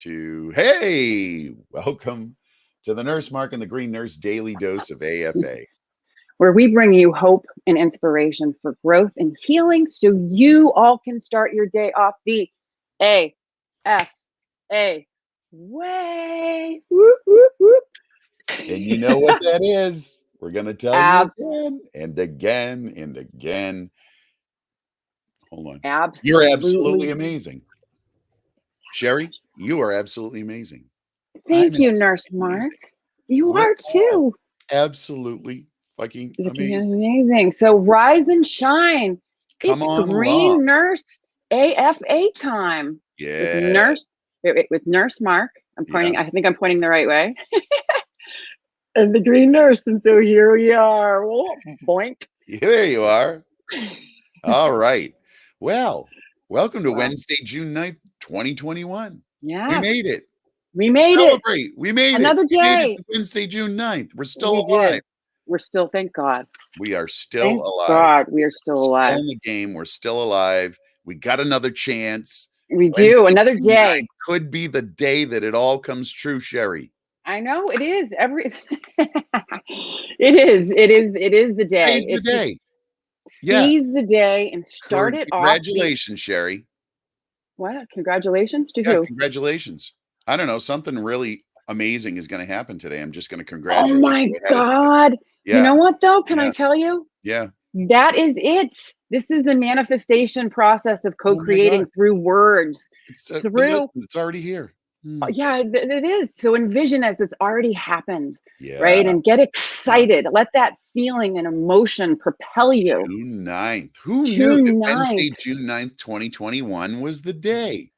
Hey, welcome to the Nurse Mark and the Green Nurse Daily Dose of AFA. Where we bring you hope and inspiration for growth and healing so you all can start your day off the AFA way. Whoop, whoop, whoop. And you know what that is? We're going to tell you again and again and again. Hold on. Absolutely. You're absolutely amazing. Sherry, you are absolutely amazing. Thank you, Nurse Mark. You are too. Absolutely fucking amazing. Amazing. So rise and shine. Come It's on Green along. Nurse AFA time. Yeah. With Nurse Mark. I'm pointing. Yeah. I think I'm pointing the right way. And the Green Nurse. And so here we are. Whoa, boink. There you are. All right. Well, welcome to Wednesday, June 9th, 2021. Yeah. We made it. We made Celebrate. it. We made Another it. day. We made it to Wednesday, June 9th. We're still alive. We're still, thank God. We are still thank alive. God, we are still alive. Still in the game. We're still alive. We got another chance. We do. Another June day. 9th could be the day that it all comes true, Sherry. I know it is. It is the day. Today's the day. Seize the day and start it off. Congratulations, Sherry. What? Congratulations to who? Yeah, congratulations. I don't know. Something really amazing is going to happen today. I'm just going to congratulate you. Oh my God. Yeah. You know what though? Can I tell you? Yeah. That is it. This is the manifestation process of co-creating through words. It's already here. Yeah, it is. So envision as it's already happened, right? And get excited. Let that feeling and emotion propel you. June 9th. Who knew that Wednesday, June 9th, 2021 was the day?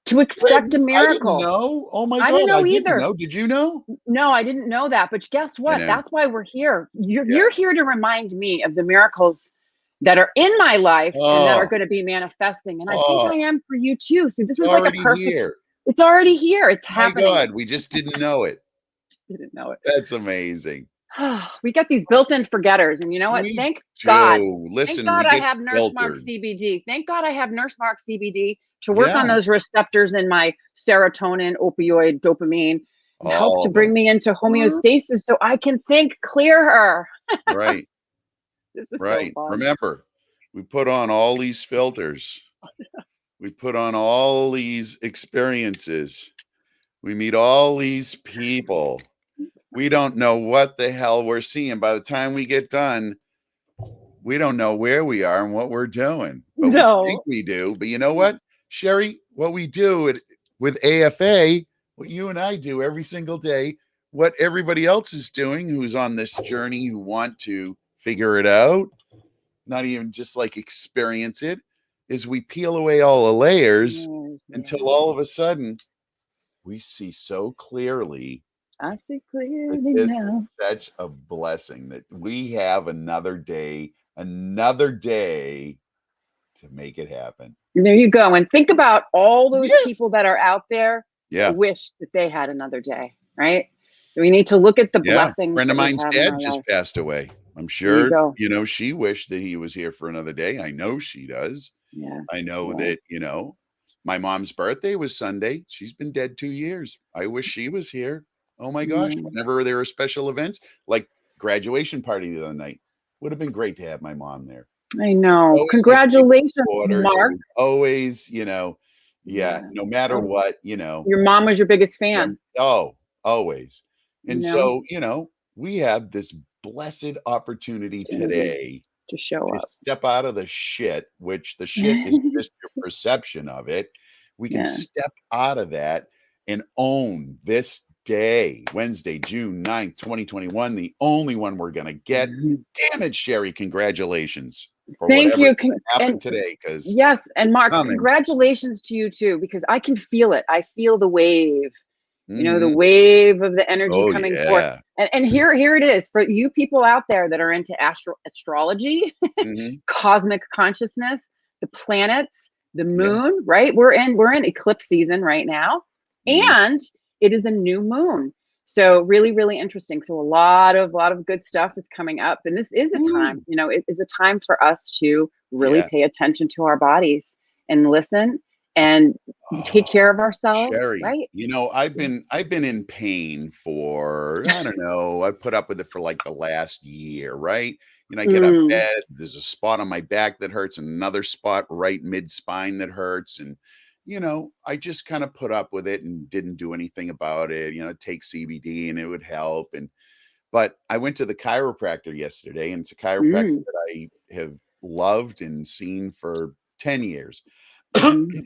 To expect a miracle. I didn't know. Oh my God. I didn't know either. Didn't know. Did you know? No, I didn't know that. But guess what? That's why we're here. You're here to remind me of the miracles that are in my life and that are going to be manifesting. And I think I am for you too. So this is like a perfect. It's already here. It's happening. My God, we just didn't know it. Didn't know it. That's amazing. We got these built-in forgetters, and you know what? Thank God. Listen, thank God I have Nurse Mark CBD. Thank God I have Nurse Mark CBD to work on those receptors in my serotonin, opioid, dopamine, and help to bring me into homeostasis so I can think clearer. Right. This is right. So fun. Remember, we put on all these filters. We put on all these experiences. We meet all these people. We don't know what the hell we're seeing. By the time we get done, we don't know where we are and what we're doing. But we think we do. But you know what, Sherry? What we do with AFA, what you and I do every single day, what everybody else is doing who's on this journey, who want to figure it out, not even just like experience it, is we peel away all the layers until all of a sudden we see so clearly. I see clearly now. It's such a blessing that we have another day to make it happen. There you go. And think about all those people that are out there that wish that they had another day, right? So we need to look at the blessings. A friend of mine's dad just passed away. I'm sure, she wished that he was here for another day. I know she does. Yeah. I know that, my mom's birthday was Sunday. She's been dead 2 years. I wish she was here. Oh my gosh. Whenever there are special events, like graduation party the other night, would have been great to have my mom there. I know. Always congratulations, Mark. Always, no matter what, Your mom was your biggest fan. Always. And so, we have this blessed opportunity today to show up, step out of the shit, which the shit is just your perception of it. We can step out of that and own this day, Wednesday, June 9th, 2021, the only one we're going to get. Damn it, Sherry. Congratulations. Thank you. Happened today, because and Mark, congratulations to you too, because I can feel it. I feel the wave. The wave of the energy coming forth. And here it is for you people out there that are into astrology, cosmic consciousness, the planets, the moon, right? We're in eclipse season right now, and it is a new moon. So really, really interesting. So a lot of good stuff is coming up, and this is a time, it is a time for us to really pay attention to our bodies and listen and take care of ourselves, Sherry, right? you know, I've been in pain for, I don't know, I put up with it for like the last year, right? You know, I get out of bed, there's a spot on my back that hurts, and another spot right mid spine that hurts. And, you know, I just kind of put up with it and didn't do anything about it. You know, take CBD and it would help. But I went to the chiropractor yesterday, and it's a chiropractor Mm, that I have loved and seen for 10 years. mhm.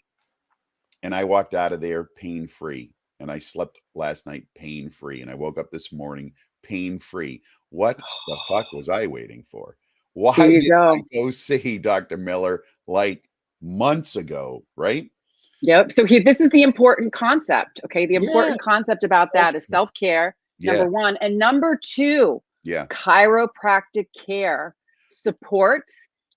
And I walked out of there pain free. And I slept last night pain free. And I woke up this morning pain free. What the fuck was I waiting for? Why There you didn't I go. go see Dr. Miller like months ago? Right? Yep. So this is the important concept. Okay. The Yes. important concept about that is Self-care. self-care, Yeah. number one. And number two, Yeah. chiropractic care supports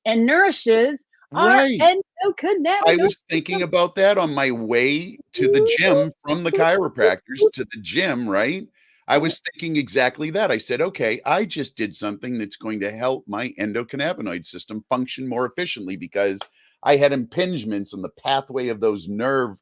and nourishes our Right. I endocannabinoid was thinking system. about that on my way to the gym from the chiropractors to the gym, right? I was thinking exactly that. I said, okay, I just did something that's going to help my endocannabinoid system function more efficiently because I had impingements in the pathway of those nerve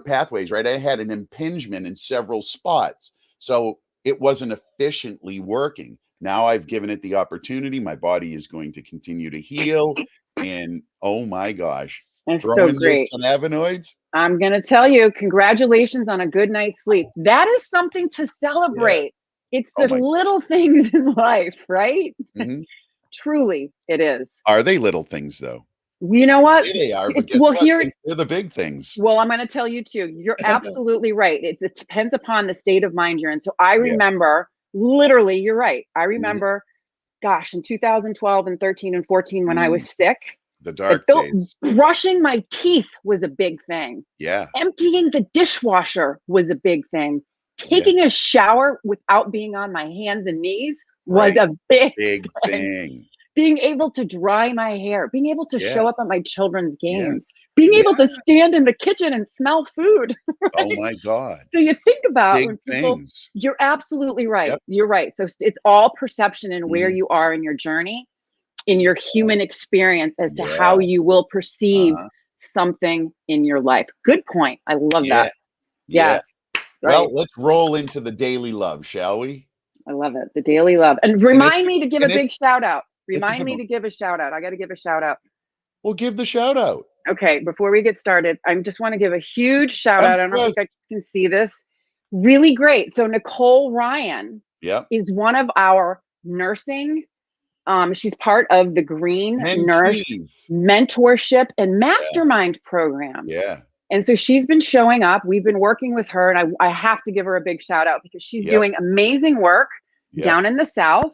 pathways, right? I had an impingement in several spots. So it wasn't efficiently working. Now I've given it the opportunity. My body is going to continue to heal. And oh my gosh, That's throw so in those great. cannabinoids. I'm going to tell you, congratulations on a good night's sleep. That is something to Yeah. celebrate. It's Oh the my. little things in life, right? Mhm. Truly, it is. Are they little things though? You know what? Yeah, they are, but It's guess well what? here. They're the big things. Well, I'm going to tell you too. You're absolutely right. It depends upon the state of mind you're in. So I Yeah. remember, literally, you're right. I Mhm. remember, gosh, in 2012 and 13 and 14 when I Mm. was sick, The like dark days. brushing my teeth was a big thing. Yeah. Emptying the dishwasher was a big thing. Yeah. Taking a shower without being on my hands and knees was Right. a big Big thing. thing. Being able to dry my hair, being able to Yeah. show up at my children's Yeah. games, being Yeah. able to stand in the kitchen and smell food, Oh right? my God. So you think about Big when people, things. you're absolutely right. Yep. You're right. So it's all perception and where Mhm. you are in your journey, in your human experience as to how Yeah. you will perceive Uh-huh. something in your life. Good point. I love Yeah. that. Yeah. Yes. Right. Well, let's roll into the daily love, shall we? I love it. The daily love. And And it's remind me to give a and big it's shout out. it's a Remind good me one. to give a shout out. I got to give a shout out. We'll give the shout out. Okay, before we get started, I just want to give a huge shout out. I don't know if you Yes. guys can see this. Really great. So Nicole Ryan Yep. is one of our nursing. She's part of the Green Nurse Mentees. Mentorship and Yeah. Mastermind program. Yeah. And so she's been showing up. We've been working with her, and I have to give her a big shout out because she's Yep. doing amazing work Yep. down in the South.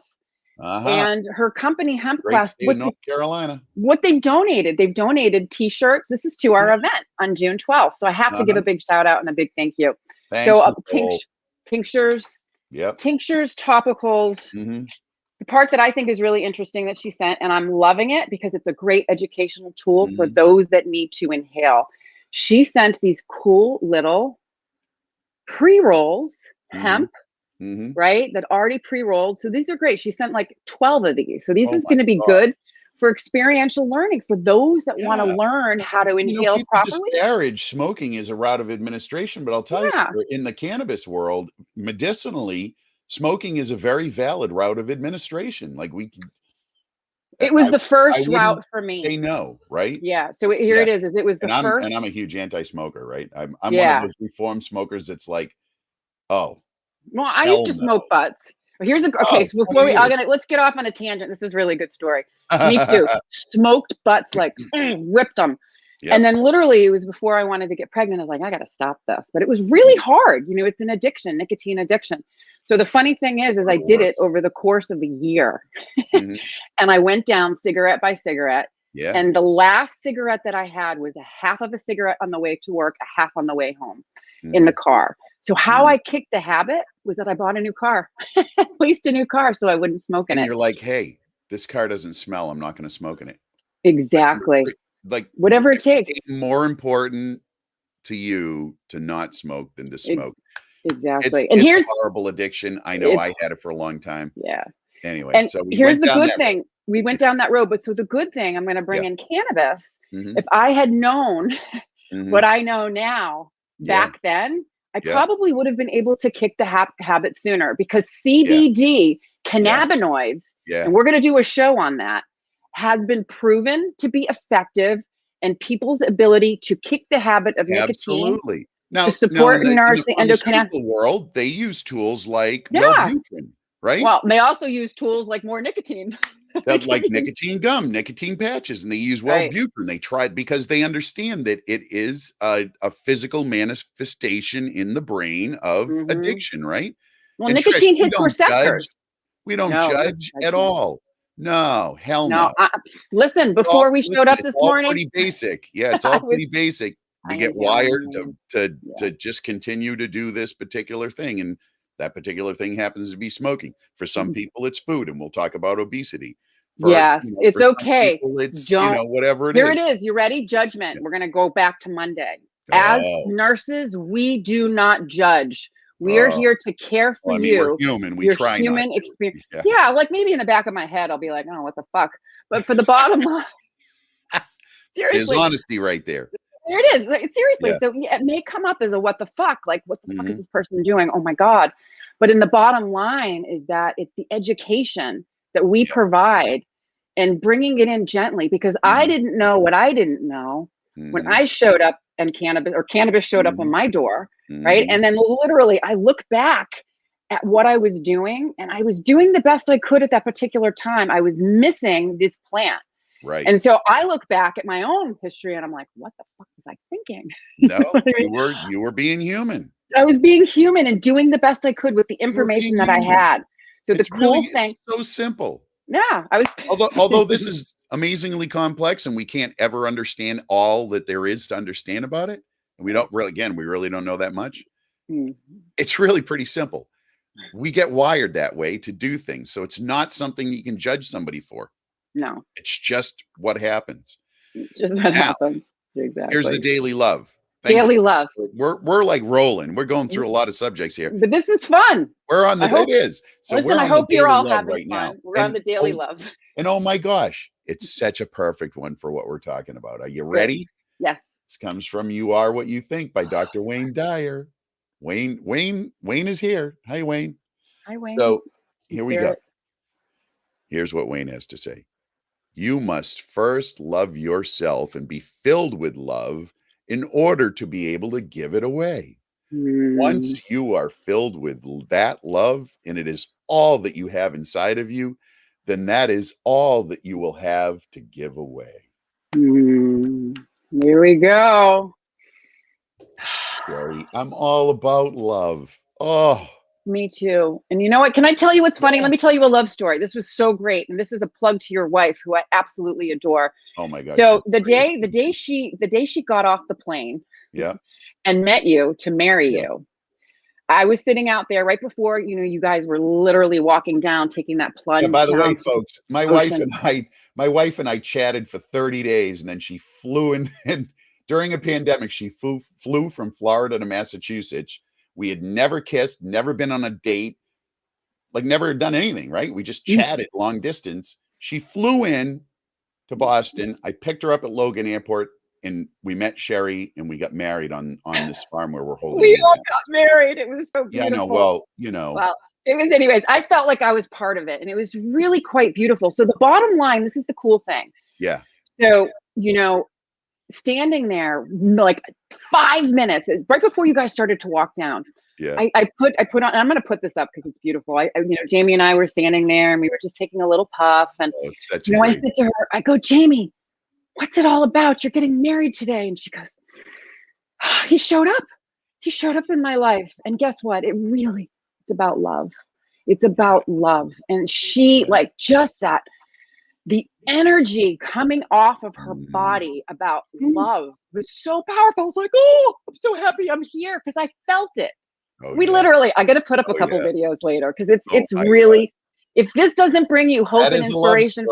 Uh-huh. And her company Hemp Great Quest, state of North Carolina. what they've donated t-shirts. This is to our Yeah. event on June 12th. So I have to give Uh-huh. a big shout out and a big thank you. Thanks, So Nicole. tinctures, Yep. topicals. Mhm. The part that I think is really interesting that she sent, and I'm loving it because it's a great educational tool for Mhm. those that need to inhale. She sent these cool little pre-rolls, Mhm. hemp, Mhm. right? That already pre-rolled. So these are great. She sent like 12 of these. So these Oh is my going to be God. good for experiential learning for those that want to Yeah. learn how to You know, inhale people properly. disparage smoking as a route of administration, but I'll tell you, Yeah. in the cannabis world, medicinally, smoking is a very valid route of administration. Like we can, It was I the I first wouldn't route for say me. no, right? Yeah. So here Yeah. it is it was the first. And I'm a huge anti-smoker, right? I'm one of Yeah. those reformed smokers that's like, "Oh, Well, I used hell to no." smoke butts. Here's a okay. Oh, So 20 before years. let's get off on a tangent. This is a really good story. Me too. Smoked butts, like ripped them. And Yep. then literally it was before I wanted to get pregnant. I was like, I got to stop this. But it was really hard. You know, it's an addiction, nicotine addiction. So the funny thing is One I of the did it worst. over the course of a year. Mhm. And I went down cigarette by cigarette. Yeah. And the last cigarette that I had was a half of a cigarette on the way to work, a half on the way home in the Mhm. car. So how Mhm. I kicked the habit was that I bought a new car, leased a new car so I wouldn't smoke in And it. you're like, "Hey, this car doesn't smell. I'm not gonna smoke in it." Listen, Exactly. like, Whatever it it takes. became more important to you to not smoke than to Ex- smoke. Exactly. And It's a here's horrible addiction. I know it's I had it for a long time. yeah. Anyway, And so we here's went the down good that road. thing. We went down that road, but so the good thing, I'm going to Yeah. bring in cannabis. Mhm. If I had known What I know now, back then, I probably would have been able to kick the habit sooner, because CBD, cannabinoids, and we're going to do a show on that, has been proven to be effective in people's ability to kick the habit of nicotine. Absolutely. Now, to support and nourish the endocannabinoid world, they use tools like Wellbutrin, right? Well, they also use tools like more nicotine. Like nicotine gum, nicotine patches, and they use Wellbutrin. They tried because they understand that it is a physical manifestation in the brain of addiction, right? Well, and nicotine hits receptors. We don't judge at all. No, hell no. Listen, before we showed up this morning, pretty basic. Yeah, it's all pretty basic. We get wired to just continue to do this particular thing, and that particular thing happens to be smoking. For some people, it's food, and we'll talk about obesity. It's okay. People, it's whatever it is. Here it is. You ready? Judgment. Yeah. We're going to go back to Monday. As nurses, we do not judge. We are here to care for you. We're human. We your try human experience. Yeah, like maybe in the back of my head, I'll be like, oh, what the fuck? But for the bottom line, seriously, there's honesty right there. There it is. Like, seriously. So it may come up as a what the fuck? Like, what the fuck is this person doing? Oh my God. But in the bottom line is that it's the education that we provide and bringing it in gently, because I didn't know what I didn't know when I showed up and cannabis showed up on my door. Right. And then literally I look back at what I was doing, and I was doing the best I could at that particular time. I was missing this plant. Right. And so I look back at my own history and I'm like, what the fuck was I thinking? No, you were being human. I was being human and doing the best I could with the information that I had. So the cool thing. It's so simple. Yeah. I was although this is amazingly complex and we can't ever understand all that there is to understand about it. And we really don't know that much. It's really pretty simple. We get wired that way to do things. So it's not something that you can judge somebody for. No. It's just what happens. It's just what happens. Exactly. Here's the daily love. Love. We're like rolling. We're going through a lot of subjects here. But this is fun. We're on the it is. So listen, I hope you're all having fun. We're on the daily love. And oh my gosh, it's such a perfect one for what we're talking about. Are you ready? Yes. This comes from You Are What You Think by Dr. Wayne Dyer. Wayne is here. Hi, Wayne. Hi, Wayne. So here we go. Here's what Wayne has to say. You must first love yourself and be filled with love in order to be able to give it away. Once you are filled with that love, and it is all that you have inside of you, then that is all that you will have to give away. Here we go. Sorry, I'm all about love. Oh, me too. And you know what? Can I tell you what's funny? Let me tell you a love story. This was so great. And this is a plug to your wife, who I absolutely adore. Oh my God. So the day she got off the plane and met you to marry you, I was sitting out there right before, you guys were literally walking down, taking that plunge. Yeah, by the way, folks, my wife and I chatted for 30 days, and then she flew in, and during a pandemic, she flew from Florida to Massachusetts. We had never kissed, never been on a date, like never done anything, right? We just chatted long distance. She flew in to Boston. I picked her up at Logan Airport, and we met Sherry, and we got married on this farm where we're holding. We all got married. It was so beautiful. Yeah, no, well, Well, it was, anyways, I felt like I was part of it, and it was really quite beautiful. So the bottom line, this is the cool thing. Yeah. So, standing there like 5 minutes right before you guys started to walk down. Yeah. I put on, I'm going to put this up because it's beautiful. Jamie and I were standing there, and we were just taking a little puff, and I said to her, I go, Jamie, what's it all about? You're getting married today. And she goes, he showed up in my life. And guess what? It's about love. It's about love. And she, like, just that, the energy coming off of her body about love was so powerful. I was like, oh, I'm so happy I'm here, because I felt it. Literally, I got to put up a couple videos later, because it's really, if this doesn't bring you hope and inspiration,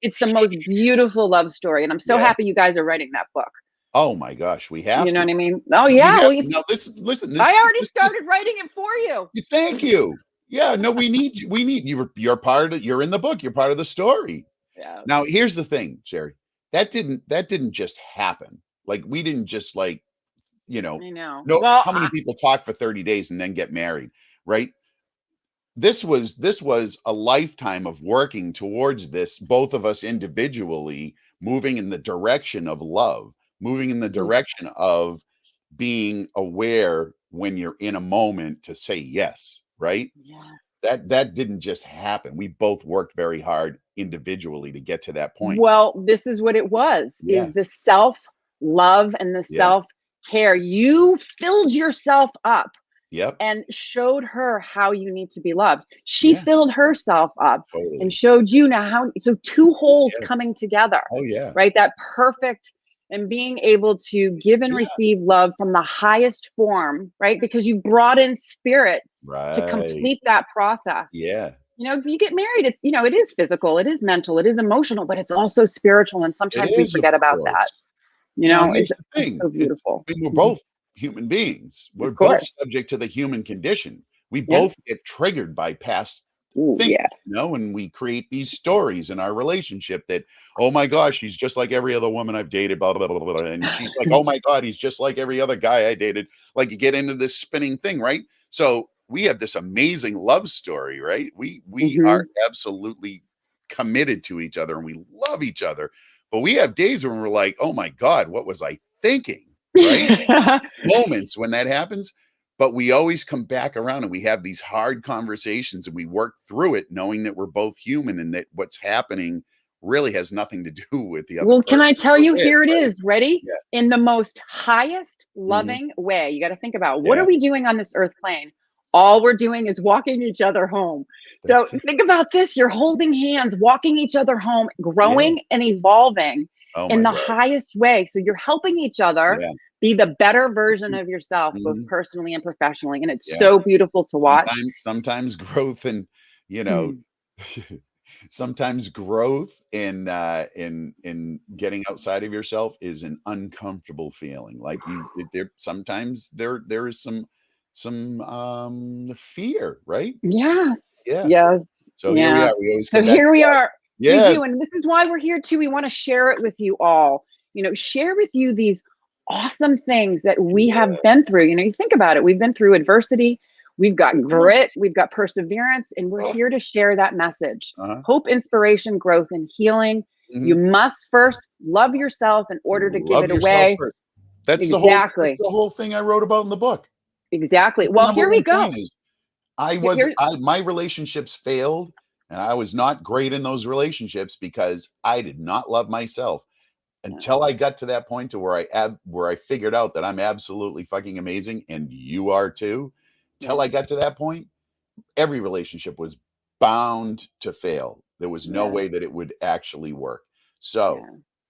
it's the most beautiful love story. And I'm so happy you guys are writing that book. Oh my gosh, we have. You know what I mean? Oh yeah. Listen. I already started writing it for you. Thank you. Yeah. No, we need you. You're part of. You're in the book. You're part of the story. Yeah. Now here's the thing, Sherry. That didn't just happen. Like, we didn't just like, I know. no, Well, how many people talk for 30 days and then get married, right? This was a lifetime of working towards this, both of us individually, moving in the direction of love, moving in the direction of being aware when you're in a moment to say yes, right? yes. That didn't just happen. We both worked very hard individually to get to that point. Well, this is what it was, Yeah. is the self-love and the Yeah. self-care. You filled yourself up Yep. and showed her how you need to be loved. She Yeah. filled herself up and Totally. showed you now how, so two wholes Yeah. coming together, Oh, yeah. right? That perfect, and being able to give and Yeah. receive love from the highest form, right? Because you brought in spirit to Right. complete that process. Yeah. You get married, it's, it is physical, it is mental, it is emotional, but it's also spiritual. And It sometimes we is, of forget about that. course. Now, here's It's, the thing. so beautiful. I mean, we're Mhm. both human beings. We're Of both course. subject to the human condition. We Yeah. both get triggered by past Ooh, things, yeah. and we create these stories in our relationship that, oh my gosh, she's just like every other woman I've dated, blah, blah, blah, blah, blah. And she's like, oh my God, he's just like every other guy I dated. Like, you get into this spinning thing, right? So we have this amazing love story, right? We are absolutely committed to each other and we love each other. But we have days when we're like, oh my God, what was I thinking? Right? Moments when that happens. But we always come back around and we have these hard conversations and we work through it, knowing that we're both human and that what's happening really has nothing to do with the other Well, can I person tell we're you, with, here it right? is. Ready? Yeah. In the most highest Mhm. loving way. You got to think about, what Yeah. are we doing on this earth plane? All we're doing is walking each other home. So That's it. think about this. You're holding hands, walking each other home, Yeah. growing and evolving Oh in my the God. highest way. So you're helping each other Yeah. be the better version of yourself, both Mhm. personally and professionally. And it's Yeah. so beautiful to watch. Sometimes growth and, you know, Mm. sometimes growth in getting outside of yourself is an uncomfortable feeling. Like, sometimes there is some fear, right? Yes. Yeah. Yes. So here we Yeah. are. We always So come back here to we love. are. We Yes. do. And this is why we're here too. We want to share it with you all. Share with you these awesome things that we Yeah. have been through. You think about it. We've been through adversity. We've got grit. We've got perseverance. And we're Oh, here to share that message. uh-huh. Hope, inspiration, growth, and healing. You Mhm. must first love yourself in order to give Love it yourself away. first. That's Exactly. the whole thing I wrote about in the book. Exactly. That's the Well, number here we one go. point is Here, my relationships failed and I was not great in those relationships because I did not love myself until I got to that point to where I figured out that I'm absolutely fucking amazing and you are too. Till yeah, I got to that point, every relationship was bound to fail. There was no yeah. way that it would actually work. Yeah. So,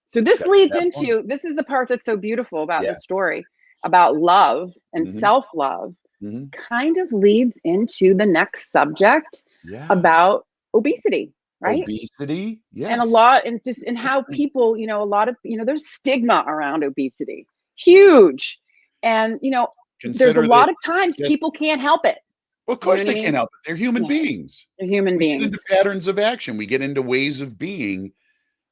So this got to leads that point. into, this is the part that's so beautiful about the Yeah. story about love and Mhm. self-love, Mhm. kind of leads into the next subject Yeah. about obesity, right? Obesity? And a Yes. lot, and it's just in how people, a lot of, there's stigma around obesity. Huge. And there's a Consider that lot of times just people can't help it. well, of You know course what I they can't mean? help it. They're human Yeah. beings. They're human We get into beings. patterns of action. We get into ways of being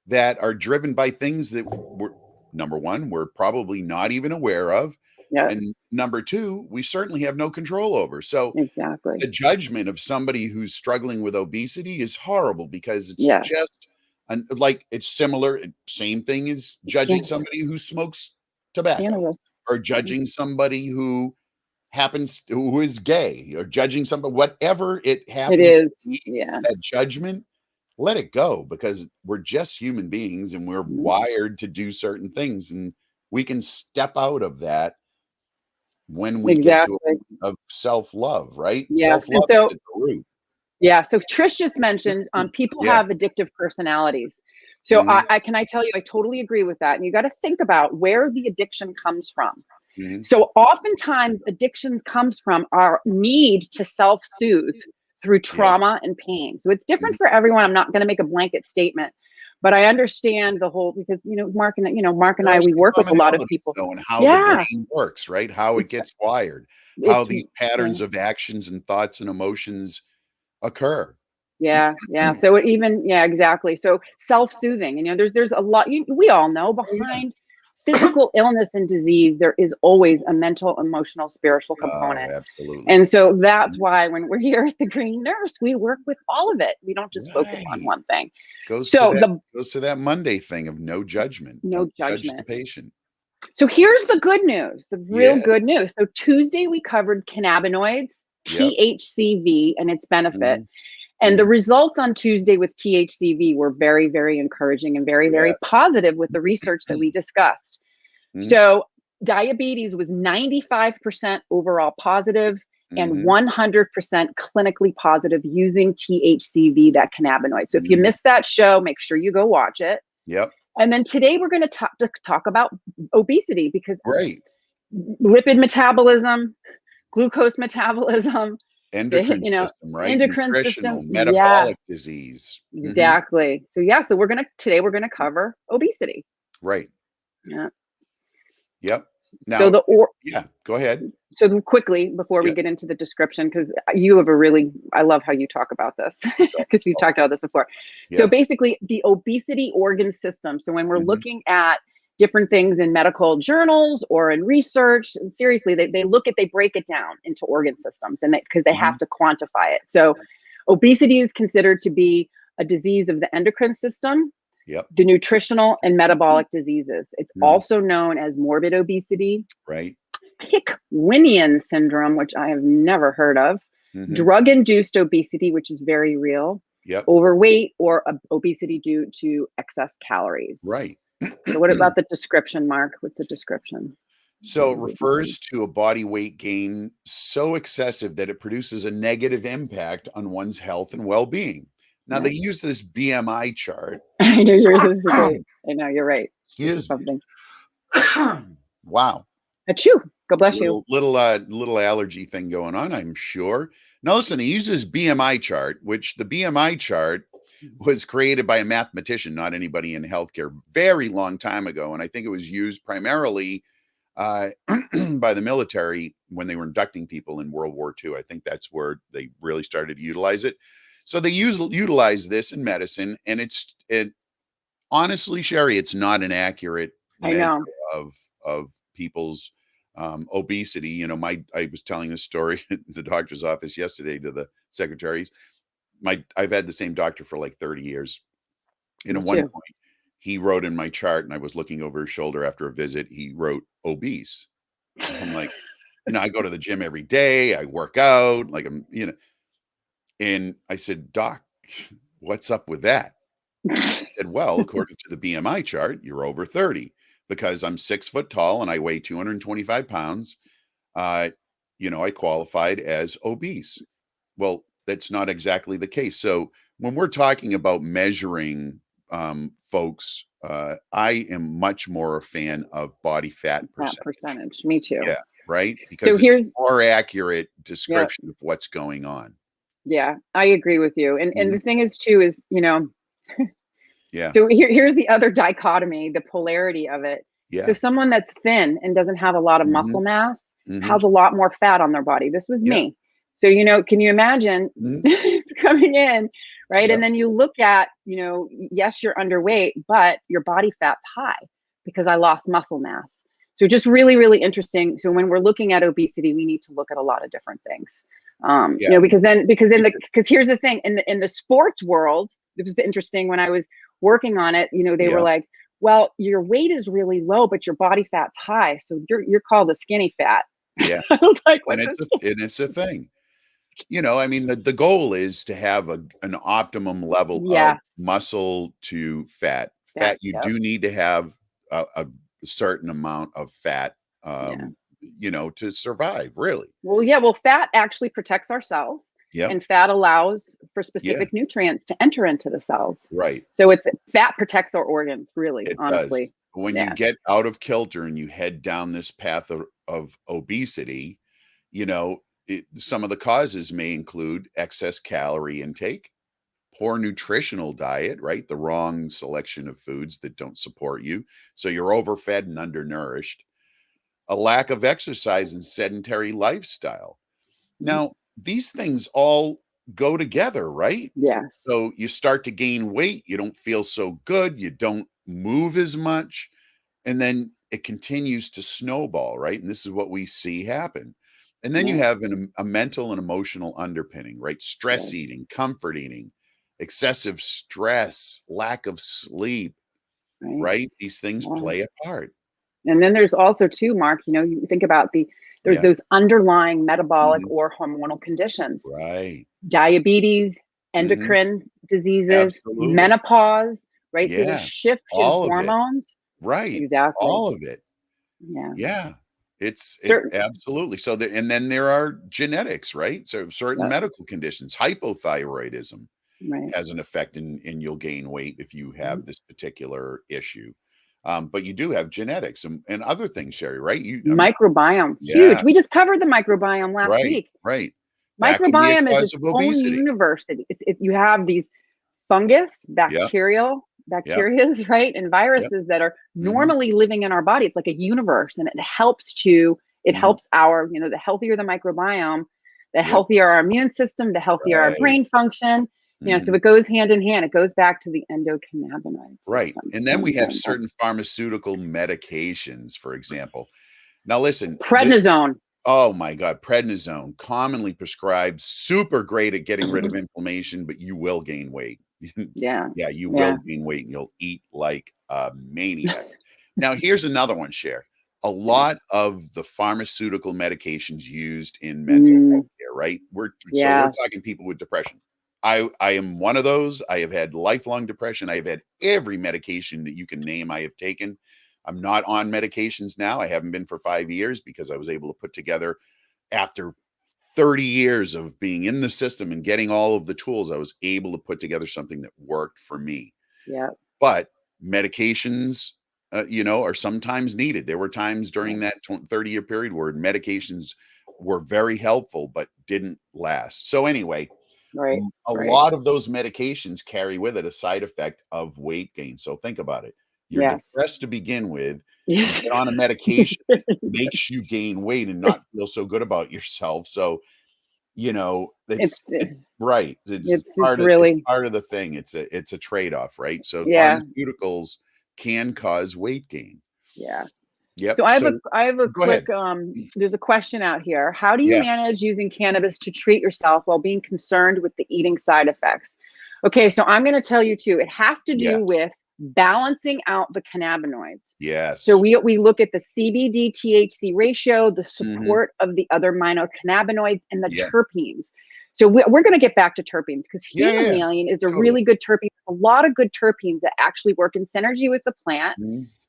that are driven by things that we're number 1, we're probably not even aware of, Yeah, and number 2, we certainly have no control over. So, exactly. the judgment of somebody who's struggling with obesity is horrible because it's Yeah. just like, it's similar same thing as judging Can- somebody who smokes tobacco Cannabis. or judging somebody who is gay or judging somebody, whatever it It happens to is. be, Yeah. that judgment, let it go because we're just human beings and we're Mhm. wired to do certain things. And we can step out of that when we get to a Exactly. point of self-love, right? Yes. And Self-love is so, at the root. yeah. So Trish just mentioned people Yeah. have addictive personalities. So Mhm, I can I tell you, I totally agree with that. And you got to think about where the addiction comes from. mhm. So oftentimes addictions comes from our need to self-soothe through Yeah. trauma and pain. So it's different Mhm. for everyone. I'm not going to make a blanket statement, but I understand the whole, because Mark and There I, are we some work with a lot of commonalities, people. though, in how the Yeah. brain works, right? How it It's gets wired, how it's these yeah. patterns of actions and thoughts and emotions occur. Yeah, yeah. So it even, yeah, exactly. So self-soothing, there's a lot we all know Oh, yeah. behind physical illness and disease, there is always a mental, emotional, spiritual component. Absolutely. And so that's why when we're here at the Green Nurse, we work with all of it. We don't just focus on one thing. Goes to that Monday thing of no judgment. No Don't judge judgment. the patient. So here's the good news, the real good news. So Tuesday we covered cannabinoids, THCV, and its benefit. And the results on Tuesday with THCV were very, very encouraging and very, very positive with the research that we discussed. So diabetes was 95% overall positive and 100% clinically positive using THCV, that cannabinoid. So if you missed that show, make sure you go watch it. Yep. And then today we're going to talk about obesity, because lipid metabolism, glucose metabolism, endocrine system, right? Endocrine Nutritional, system, metabolic disease. Exactly. So today we're gonna cover obesity. Right. Yeah. Yep. Now, so go ahead. So quickly before we get into the description, because you have I love how you talk about this, because we've talked about this before. So basically, the obesity organ system. So when we're looking at different things in medical journals or in research, and seriously, they break it down into organ systems, and because they have to quantify it. So obesity is considered to be a disease of the endocrine system, the nutritional and metabolic diseases. It's also known as morbid obesity, Pickwinian syndrome, which I have never heard of, drug-induced obesity, which is very real, overweight, or obesity due to excess calories. Right. So what about the description, Mark? What's the description? So it refers to a body weight gain so excessive that it produces a negative impact on one's health and well-being. Now, they use this BMI chart. I know yours is great. I know, you're right. Excuse me. Wow. Achoo. God bless you. Little allergy thing going on, I'm sure. Now, listen, they use this BMI chart, which the BMI chart was created by a mathematician, not anybody in healthcare, very long time ago. And I think it was used primarily by the military when they were inducting people in World War II. I think that's where they really started to utilize it. So they utilize this in medicine, and it honestly, Sherry, it's not an accurate measure of people's obesity. You know, I was telling this story at the doctor's office yesterday to the secretaries. I've had the same doctor for like 30 years. And at one point, he wrote in my chart, and I was looking over his shoulder after a visit. He wrote obese. I'm like, I go to the gym every day. I work out, like and I said, Doc, what's up with that? He said, well, according to the BMI chart, you're over 30 because I'm 6 foot tall and I weigh 225 pounds. I qualified as obese. Well, that's not exactly the case. So when we're talking about measuring folks, I am much more a fan of body fat percentage. Me too. Yeah, right? Because it's a more accurate description of what's going on. Yeah, I agree with you. And the thing is too is, yeah. So here's the other dichotomy, the polarity of it. Yeah. So someone that's thin and doesn't have a lot of muscle mass has a lot more fat on their body. This was me. So, can you imagine coming in, right? And then you look at, yes, you're underweight, but your body fat's high because I lost muscle mass. So just really, really interesting. So when we're looking at obesity, we need to look at a lot of different things. Because here's the thing, in the sports world, it was interesting when I was working on it, they were like, well, your weight is really low, but your body fat's high. So you're called a skinny fat. Yeah. I was like, it's a thing. The goal is to have an optimum level of muscle to fat. You do need to have a certain amount of fat, to survive, really. Well, fat actually protects our cells. And fat allows for specific nutrients to enter into the cells. Right. So fat protects our organs, really, honestly. Does. When you get out of kilter and you head down this path of obesity, some of the causes may include excess calorie intake, poor nutritional diet, right? The wrong selection of foods that don't support you. So you're overfed and undernourished, a lack of exercise and sedentary lifestyle. Now, these things all go together, right? Yes. So you start to gain weight. You don't feel so good. You don't move as much. And then it continues to snowball, right? And this is what we see happen. And then you have a mental and emotional underpinning, right? Stress eating, comfort eating, excessive stress, lack of sleep, right? These things play a part. And then there's also too, Mark, you know, you think about there's those underlying metabolic or hormonal conditions. Right. Diabetes, endocrine diseases, menopause, right? These are shifts in hormones. Right. Exactly. All of it. Yeah. Yeah. It's absolutely. So and then there are genetics, right? So certain medical conditions, hypothyroidism has an effect and you'll gain weight if you have this particular issue. But you do have genetics and other things, Sherry, right? Microbiome, huge. We just covered the microbiome last week. Right. Microbiome is its own universe. You have these fungus, bacterias, right? And viruses that are normally living in our body. It's like a universe, and it helps our, you know, the healthier the microbiome, the healthier our immune system, the healthier our brain function. You know, so it goes hand in hand. It goes back to the endocannabinoids. Right. And then we have certain pharmaceutical medications, for example. Now listen. Prednisone. Oh my God. Prednisone, commonly prescribed, super great at getting rid of inflammation, but you will gain weight. Yeah. Yeah, you will gain weight and you'll eat like a maniac. Now here's another one, Cher. A lot of the pharmaceutical medications used in mental health care, right? So we're talking people with depression. I am one of those. I have had lifelong depression. I have had every medication that you can name I have taken. I'm not on medications now. I haven't been for 5 years because I was able to put together, after 30 years of being in the system and getting all of the tools, I was able to put together something that worked for me. Yeah. But medications, you know, are sometimes needed. There were times during that 30-year period where medications were very helpful, but didn't last. So anyway, a lot of those medications carry with it a side effect of weight gain. So think about it. You're depressed to begin with. You get on a medication that makes you gain weight and not feel so good about yourself. So, you know, it's part of the thing. It's a trade-off, right? So pharmaceuticals can cause weight gain. Yeah. Yep. So I have a quick there's a question out here. How do you manage using cannabis to treat yourself while being concerned with the eating side effects? Okay, so I'm going to tell you too. It has to do with balancing out the cannabinoids. Yes. So we look at the CBD THC ratio, the support of the other cannabinoids, and the terpenes. So we're going to get back to terpenes because humulene is a really good terpene. A lot of good terpenes that actually work in synergy with the plant.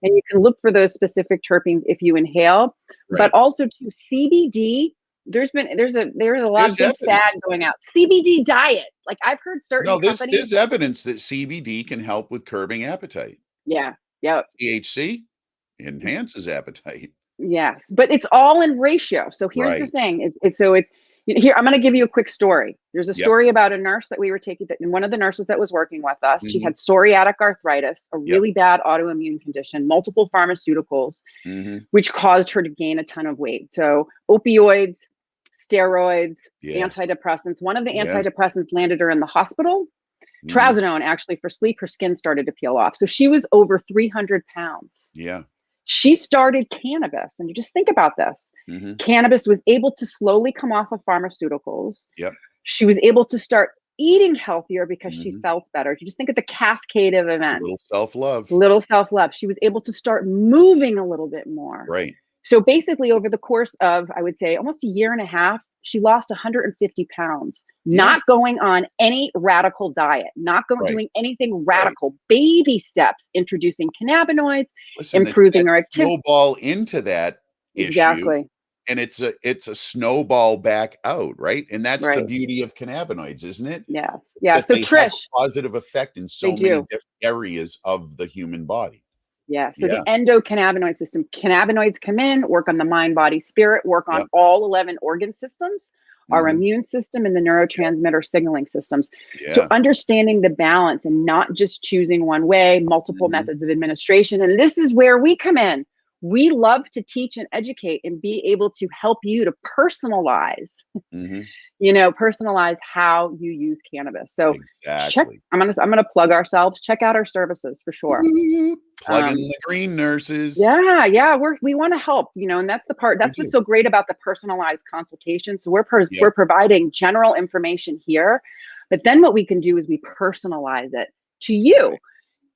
And you can look for those specific terpenes if you inhale, but also to CBD. There's a lot of big fad going out. CBD diet. Like I've heard certain companies. There's evidence that CBD can help with curbing appetite. Yeah. Yeah. THC enhances appetite. Yes, but it's all in ratio. So here's the thing: here, I'm going to give you a quick story. There's a story about a nurse that we were taking, and one of the nurses that was working with us, she had psoriatic arthritis, a really bad autoimmune condition, multiple pharmaceuticals, which caused her to gain a ton of weight. So opioids, steroids, antidepressants. One of the antidepressants landed her in the hospital. Trazodone, actually, for sleep, her skin started to peel off. So she was over 300 pounds. Yeah. She started cannabis, and you just think about this. Cannabis was able to slowly come off of pharmaceuticals. Yep. She was able to start eating healthier because she felt better. You just think of the cascade of events. Little self-love. She was able to start moving a little bit more. Right. So basically, over the course of, I would say, almost a year and a half, she lost 150 pounds, not going on any radical diet, not doing anything radical, baby steps, introducing cannabinoids, improving her activity. Snowball into that issue. Exactly. And it's a snowball back out, right? And that's the beauty of cannabinoids, isn't it? Yes. Yeah. So Trish, have a positive effect in so many different areas of the human body. Yeah. So the endocannabinoid system, cannabinoids come in, work on the mind, body, spirit, work on all 11 organ systems, our immune system, and the neurotransmitter signaling systems. So understanding the balance and not just choosing one way, multiple methods of administration. And this is where we come in. we love to teach and educate and be able to help you to personalize, personalize how you use cannabis. So exactly. I'm gonna plug ourselves. Check out our services for sure. Plug in the green nurses. Yeah, we want to help, and that's the part. That's what's so great about the personalized consultation. So we're providing general information here, but then what we can do is we personalize it to you.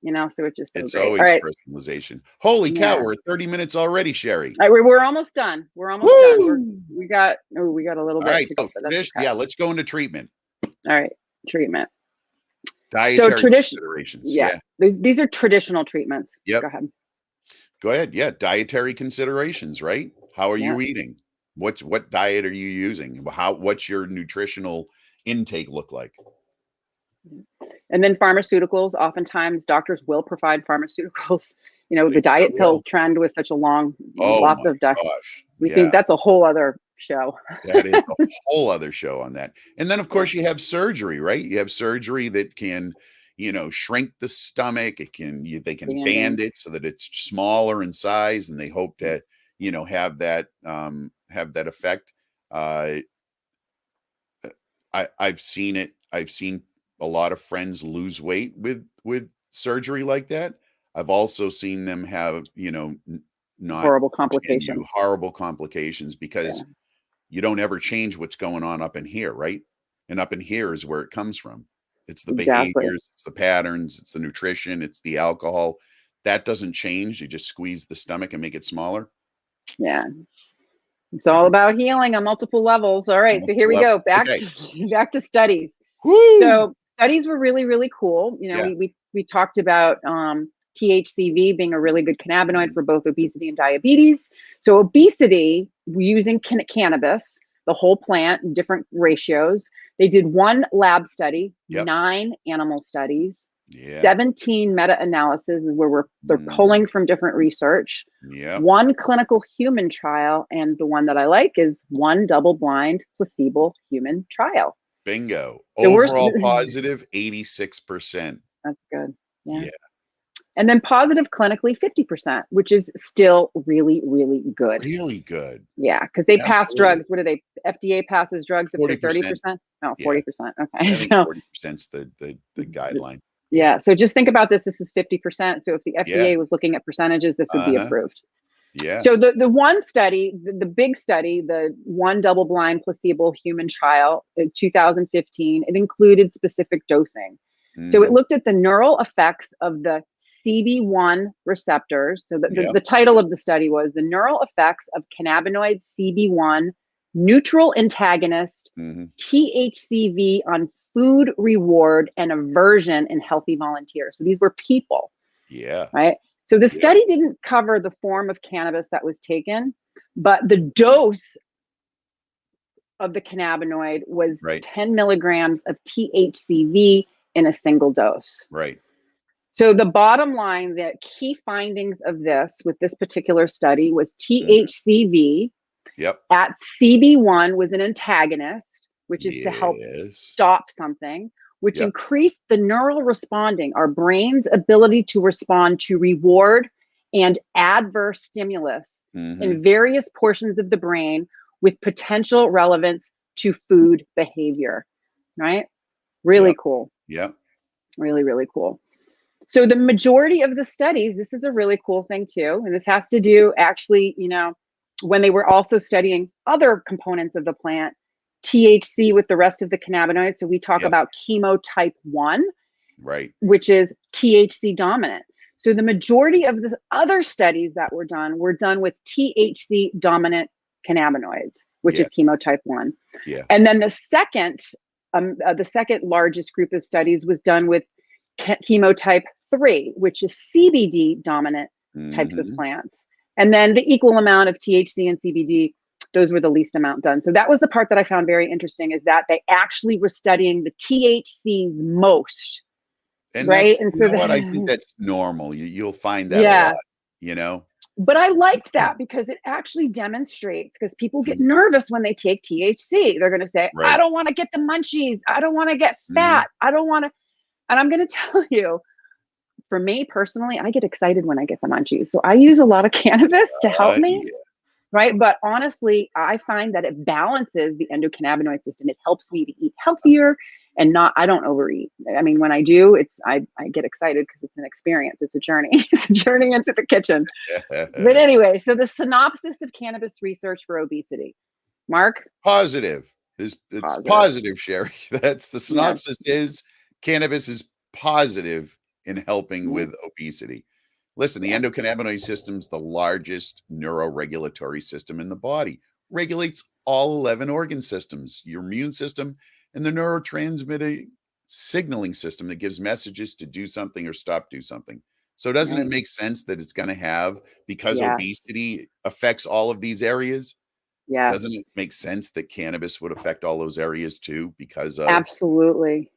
Right. So it's just so it's great. always personalization. Holy cow, we're at 30 minutes already, Sherry. We're almost done. We're almost done. We got a little bit. All right, to so go, okay. let's go into treatment. All right, treatment. Dietary considerations. Yeah. These are traditional treatments. Yep. Go ahead. Yeah, dietary considerations, right? How are you eating? What diet are you using? What's your nutritional intake look like? And then pharmaceuticals. Oftentimes, doctors will provide pharmaceuticals. The diet pill trend was such a long, lots of gosh. We think that's a whole other show. That is a whole other show on that. And then, of course, you have surgery, right? You have surgery that can, shrink the stomach. They can band it so that it's smaller in size, and they hope to, have that effect. I've seen it. I've seen a lot of friends lose weight with surgery like that. I've also seen them have, not horrible complications because you don't ever change what's going on up in here, right? And up in here is where it comes from. It's the behaviors, it's the patterns, it's the nutrition, it's the alcohol. That doesn't change. You just squeeze the stomach and make it smaller. Yeah. It's all about healing on multiple levels. All right. So here we go. Back to studies. Woo! So studies were really, really cool. We talked about THCV being a really good cannabinoid for both obesity and diabetes. So obesity, using cannabis, the whole plant, different ratios. They did one lab study, 9 animal studies, 17 meta-analysis where they're pulling from different research, 1 clinical human trial, and the one that I like is 1 double-blind placebo human trial. Bingo. Overall positive, 86%. That's good. Yeah. And then positive clinically, 50%, which is still really, really good. Really good. Yeah, because they pass drugs. What do they? FDA passes drugs if they're 30%? No, 40%. Okay. I think 40%'s the guideline. Yeah. So just think about this. This is 50%. So if the FDA was looking at percentages, this would be approved. Yeah. So the one study, the big study, the 1 double-blind placebo human trial in 2015, it included specific dosing. So it looked at the neural effects of the CB1 receptors. So the title of the study was The Neural Effects of Cannabinoid CB1 Neutral Antagonist THCV on Food Reward and Aversion in Healthy Volunteers. So these were people. Yeah. Right. So the study didn't cover the form of cannabis that was taken, but the dose of the cannabinoid was 10 milligrams of THCV in a single dose. Right. So the bottom line, the key findings of this with this particular study was THCV at CB1 was an antagonist, which is to help stop something, which increased the neural responding, our brain's ability to respond to reward and adverse stimulus in various portions of the brain with potential relevance to food behavior, right? Really cool. Yeah. Really, really cool. So the majority of the studies, this is a really cool thing too. And this has to do actually, when they were also studying other components of the plant, THC with the rest of the cannabinoids. So we talk about chemotype 1, which is THC dominant. So the majority of the other studies that were done with THC dominant cannabinoids, which is chemotype 1. Yeah. And then the second largest group of studies was done with chemotype 3, which is CBD dominant types of plants. And then the equal amount of THC and CBD, those were the least amount done. So that was the part that I found very interesting, is that they actually were studying the THCs most. And right. And so I think that's normal. You'll find that a lot, But I liked that because it actually demonstrates, because people get nervous when they take THC. They're going to say, I don't want to get the munchies. I don't want to get fat. I don't want to. And I'm going to tell you, for me personally, I get excited when I get the munchies. So I use a lot of cannabis to help me. Yeah. Right. But honestly, I find that it balances the endocannabinoid system. It helps me to eat healthier and I don't overeat. I mean, when I do, I get excited because it's an experience. It's a journey. It's a journey into the kitchen. But anyway, so the synopsis of cannabis research for obesity. Mark? Positive. It's positive, Sherry. That's the synopsis is cannabis is positive in helping with obesity. Listen, the endocannabinoid system's the largest neuroregulatory system in the body. Regulates all 11 organ systems, your immune system, and the neurotransmitting signaling system that gives messages to do something or stop do something. So doesn't it make sense that it's going to have, because obesity affects all of these areas? Yeah. Doesn't it make sense that cannabis would affect all those areas too because of absolutely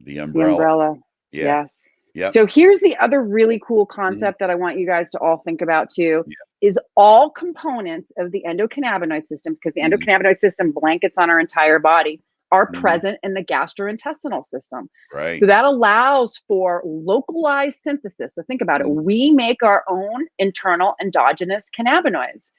the umbrella? Yeah. Yes. Yeah. So here's the other really cool concept that I want you guys to all think about too, is all components of the endocannabinoid system, because the endocannabinoid system blankets on our entire body, are present in the gastrointestinal system. Right. So that allows for localized synthesis. So think about it. We make our own internal endogenous cannabinoids.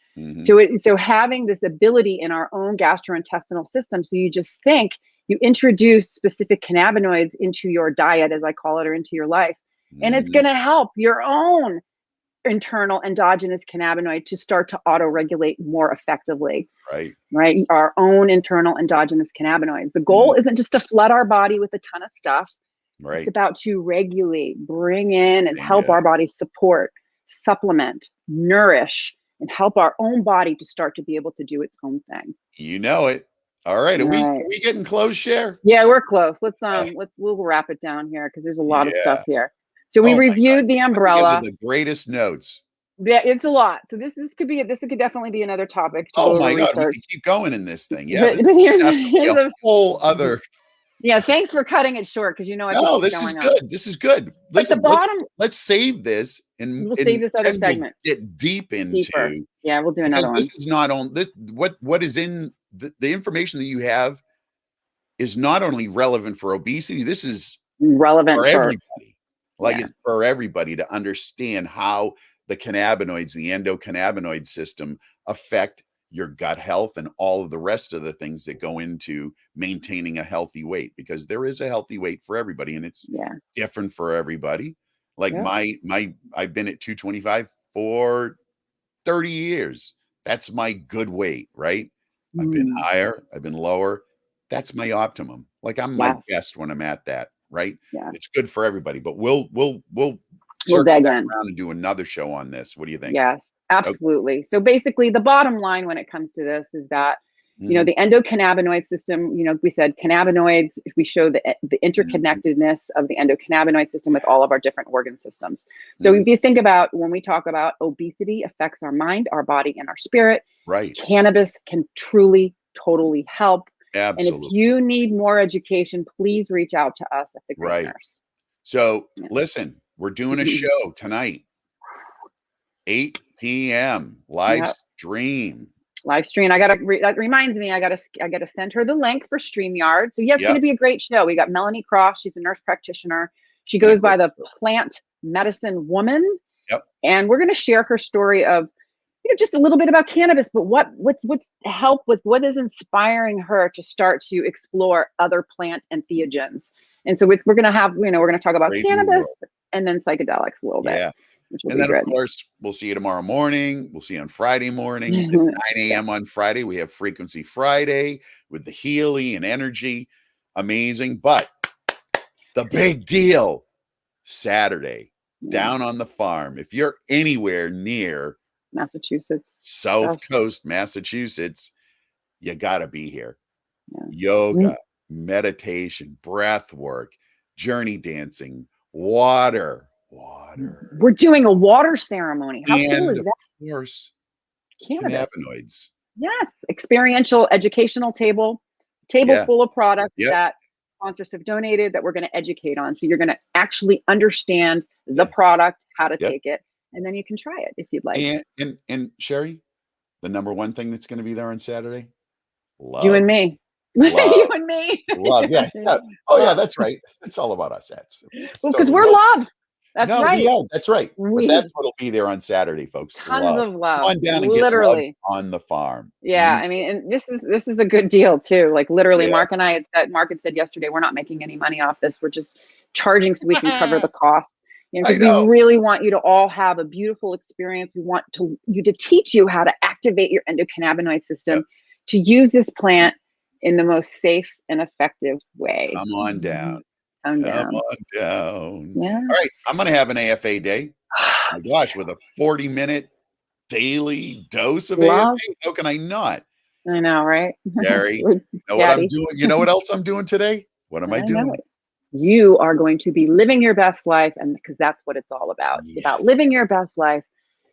So having this ability in our own gastrointestinal system, so you just think, you introduce specific cannabinoids into your diet, as I call it, or into your life, and it's going to help your own internal endogenous cannabinoid to start to auto-regulate more effectively. Right. Our own internal endogenous cannabinoids. The goal isn't just to flood our body with a ton of stuff. It's about to regulate, bring in, and help our body support, supplement, nourish, and help our own body to start to be able to do its own thing. You know it. All right. Are we getting close, Cher? Yeah, we're close. We'll wrap it down here because there's a lot of stuff here. So we reviewed the umbrella. The greatest notes. Yeah, it's a lot. So this could definitely be another topic to go over research. God, we can keep going in this thing. Yeah, but here's a whole other. Yeah, thanks for cutting it short because this is good. This is good. Listen, let's save this and we'll save this other segment. We'll get deep into. Yeah, we'll do another one. This is not on this. What is in the information that you have is not only relevant for obesity. This is relevant for everybody. It's for everybody to understand how the cannabinoids, the endocannabinoid system, affect your gut health and all of the rest of the things that go into maintaining a healthy weight, because there is a healthy weight for everybody and it's different for everybody. Like I've been at 225 for 30 years. That's my good weight, right? I've been higher, I've been lower. That's my optimum. Like I'm my best when I'm at that, right? It's good for everybody, but we'll circle back around and do another show on this. What do you think? Yes, absolutely. Okay. So basically the bottom line when it comes to this is that, the endocannabinoid system, we said cannabinoids, we show the interconnectedness of the endocannabinoid system with all of our different organ systems. So if you think about when we talk about obesity affects our mind, our body, and our spirit, cannabis can truly, totally help. Absolutely. And if you need more education, please reach out to us at the Great Nurse. So listen, we're doing a show tonight, 8 p.m. live stream. That reminds me, I gotta send her the link for StreamYard. So it's gonna be a great show. We got Melanie Cross. She's a nurse practitioner. She goes by the Plant Medicine Woman. And we're gonna share her story of, just a little bit about cannabis, but what's help with what is inspiring her to start to explore other plant entheogens. And so we're gonna have, we're gonna talk about cannabis and then psychedelics a little bit. And then, of course, we'll see you tomorrow morning. We'll see you on Friday morning at 9 a.m. on Friday. We have Frequency Friday with the Healy and Energy. Amazing. But the big deal, Saturday, down on the farm. If you're anywhere near Massachusetts, South Coast, Massachusetts, you got to be here. Yoga, meditation, breath work, journey dancing, water. We're doing a water ceremony. How cool is that? Of course, cannabinoids. Yes, experiential educational table full of products that sponsors have donated that we're going to educate on. So you're going to actually understand the product, how to take it, and then you can try it if you'd like. And Sherry, the number one thing that's going to be there on Saturday, love. You and me. You and me. Love. Yeah. Oh yeah, that's right. It's all about us. Because we're love. That's No, right. we are. That's right. But that's We what'll be there on Saturday, folks. tons Love. of Come love, on down and get love literally. on the farm. Yeah, I mean, and this is a good deal too. Like literally, Yeah. Mark had said yesterday, we're not making any money off this. We're just charging so we can cover the costs. You know, I because we know. really want you to all have a beautiful experience. We want you to teach you how to activate your endocannabinoid system to use this plant in the most safe and effective way. Come on down. Come Come down. on down. Yeah. All right. I'm going to have an AFA day. My gosh, with a 40-minute daily dose of Love. AFA. How can I not? I know, right? Gary, you know what I'm doing? You know what else I'm doing today? What am I doing? Know it. You are going to be living your best life, and because that's what it's all about. It's about living your best life,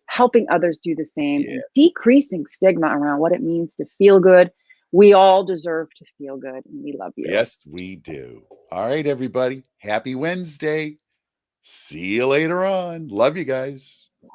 helping others do the same, and decreasing stigma around what it means to feel good. We all deserve to feel good, and we love you. Yes, we do. All right, everybody. Happy Wednesday. See you later on. Love you guys.